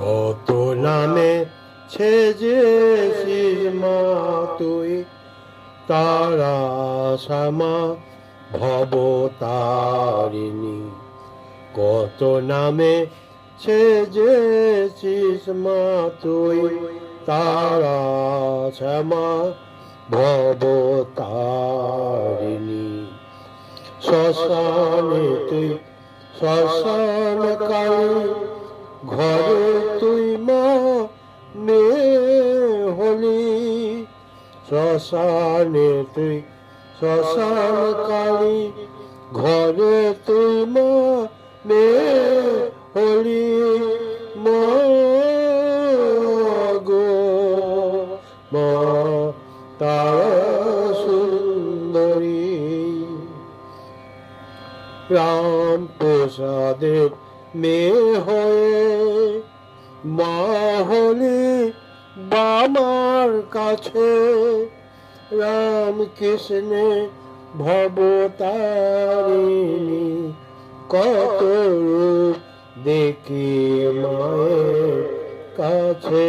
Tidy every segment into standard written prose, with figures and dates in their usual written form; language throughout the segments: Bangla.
কত নামে ছেজেছিস মা তুই, তারা শ্যামা ভবতারিণী। কত নামে ছেজেছিস মা তুই, তারা শ্যামা ভবতারিণী। শ্মশানে তুই শ্মশান কালী, ঘরে তুই মা মেয়ে হলি। শ্মশানে তুই শ্মশান কালী, ঘরে তুই মা মেয়ে হলি। মা গো মা তারা সুন্দরী। রাম প্রসাদের মেয়ে হয়ে মা হলি বামার কাছে। রাম কৃষ্ণে ভবতারিণী, কত রূপ দেখি মায়ের কাছে।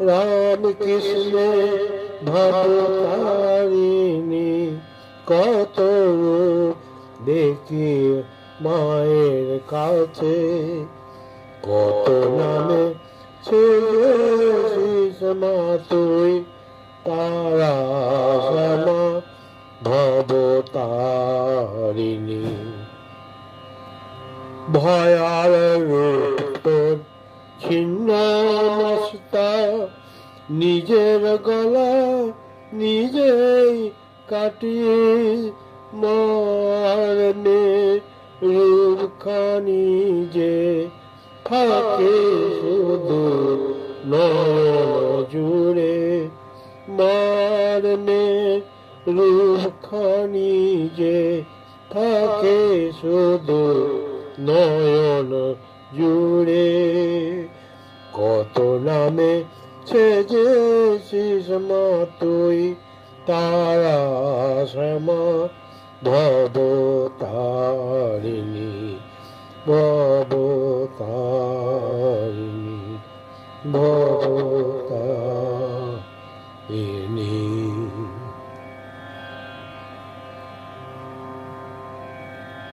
রাম কৃষ্ণে ভবতারিণী, কত রূপ দেখি মায়ের কাছে। কত নামে ছেজেছিস মা তুই, তারা শ্যামা ভবতারিণী। ভয়ার রূপ তোর ছিন্ন মস্তা, নিজের গলা নিজেই কাটি। মারনে রূপখানি যে থাকে শুধু নয়ন জুড়ে। মারনে রূপখানি যে থাকে শুধু নয়ন জুড়ে। কত নামে ছেজেছিস মা তুই, তারা শ্যামা ভবতারিণী। ভবতারিণী ভব